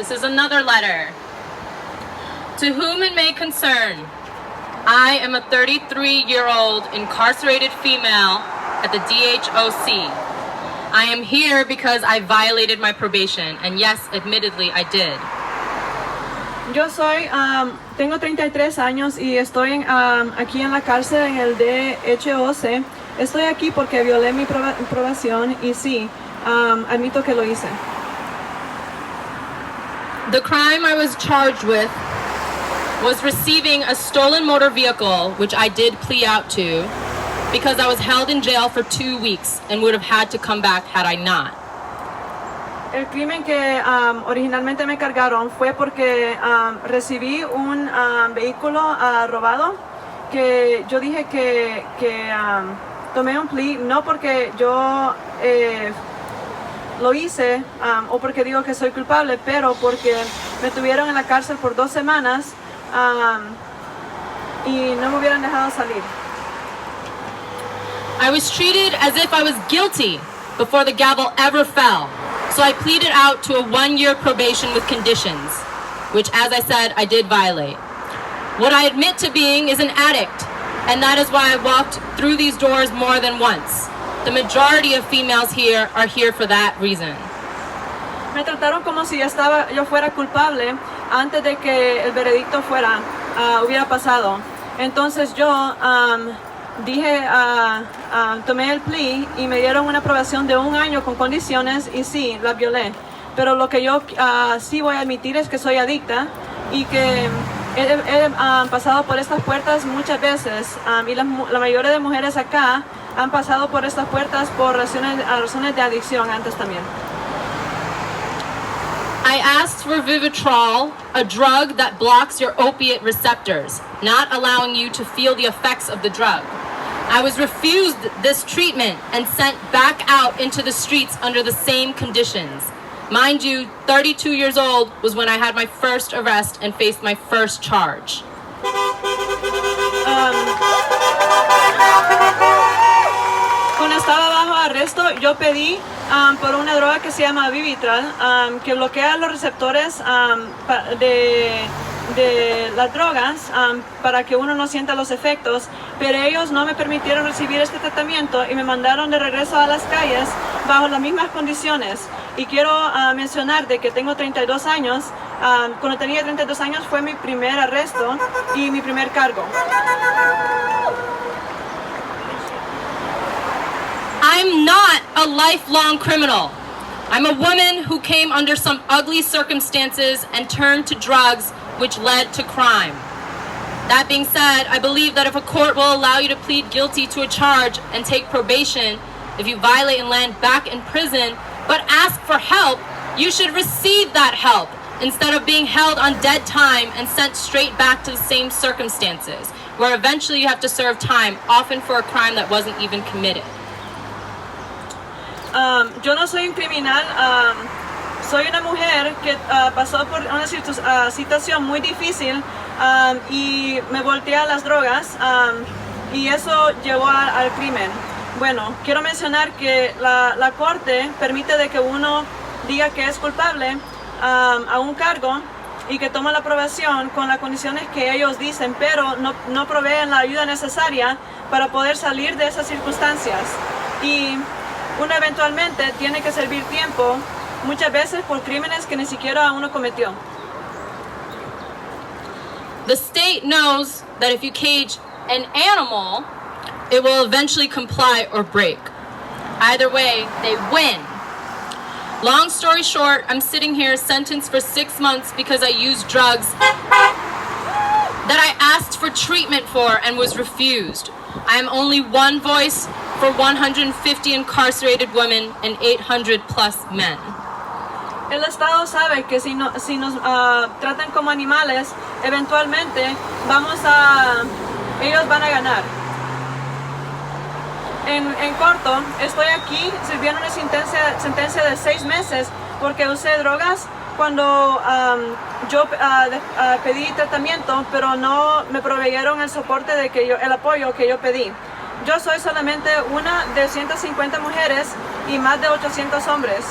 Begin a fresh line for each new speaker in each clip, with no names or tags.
This is another letter. To whom it may concern, I am a 33-year-old incarcerated female at the DHOC. I am here because I violated my probation, and yes, admittedly, I did.
Yo tengo 33 años y estoy aquí en la cárcel en el DHOC. Estoy aquí porque violé mi probación y sí, admito que lo hice.
The crime I was charged with was receiving a stolen motor vehicle, which I did plea out to, because I was held in jail for 2 weeks and would have had to come back had I not.
El crimen que originalmente me cargaron fue porque recibí un vehículo robado, que yo dije que tomé un plea, no porque yo lo hice o porque digo que soy culpable, pero porque me tuvieron en la cárcel por 2 semanas y no me hubieran dejado salir.
I was treated as if I was guilty before the gavel ever fell. So I pleaded out to a 1-year probation with conditions, which, as I said, I did violate. What I admit to being is an addict, and that is why I walked through these doors more than once. The majority of females here are here for that reason.
Me trataron como si yo fuera culpable antes de que el veredicto hubiera pasado. Entonces yo tomé el plea y me dieron una aprobación de 1 año con condiciones y sí, la violé. Pero lo que yo sí voy a admitir es que soy adicta y que he pasado por estas puertas muchas veces y la mayoría de mujeres acá han pasado por estas puertas por razones de adicción antes también.
I asked for Vivitrol, a drug that blocks your opiate receptors, not allowing you to feel the effects of the drug. I was refused this treatment and sent back out into the streets under the same conditions. Mind you, 32 years old was when I had my first arrest and faced my first charge.
Cuando estaba bajo arresto, yo pedí por una droga que se llama Vivitrol, que bloquea los receptores de las drogas para que uno no sienta los efectos, pero ellos no me permitieron recibir este tratamiento y me mandaron de regreso a las calles bajo las mismas condiciones. Y quiero mencionar de que tengo 32 años. Cuando tenía 32 años fue mi primer arresto y mi primer cargo.
I'm not a lifelong criminal. I'm a woman who came under some ugly circumstances and turned to drugs, which led to crime. That being said, I believe that if a court will allow you to plead guilty to a charge and take probation, if you violate and land back in prison, but ask for help, you should receive that help instead of being held on dead time and sent straight back to the same circumstances, where eventually you have to serve time, often for a crime that wasn't even committed.
Yo no soy un criminal, soy una mujer que pasó por una situación muy difícil y me volteé a las drogas y eso llevó al crimen. Bueno, quiero mencionar que la corte permite de que uno diga que es culpable a un cargo y que toma la aprobación con las condiciones que ellos dicen, pero no proveen la ayuda necesaria para poder salir de esas circunstancias. Y uno eventualmente tiene que servir tiempo, muchas veces por crímenes que ni siquiera uno cometió.
The state knows that if you cage an animal, it will eventually comply or break. Either way, they win. Long story short, I'm sitting here sentenced for 6 months because I used drugs that I asked for treatment for and was refused. I am only one voice for 150 incarcerated women and 800 plus men.
El Estado sabe que si nos tratan como animales, eventualmente ellos van a ganar. En corto, estoy aquí sirviendo una sentencia de 6 meses porque usé drogas cuando yo pedí tratamiento, pero no me proveyeron el apoyo que yo pedí. Yo soy solamente una de 150 mujeres y más de 800 hombres.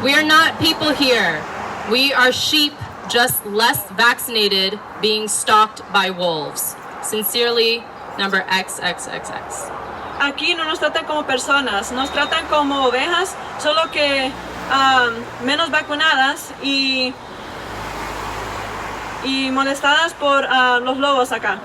We are not people here. We are sheep, just less vaccinated, being stalked by wolves. Sincerely, number XXXX.
Aquí no nos tratan como personas, nos tratan como ovejas, solo que menos vacunadas y molestadas por los lobos acá.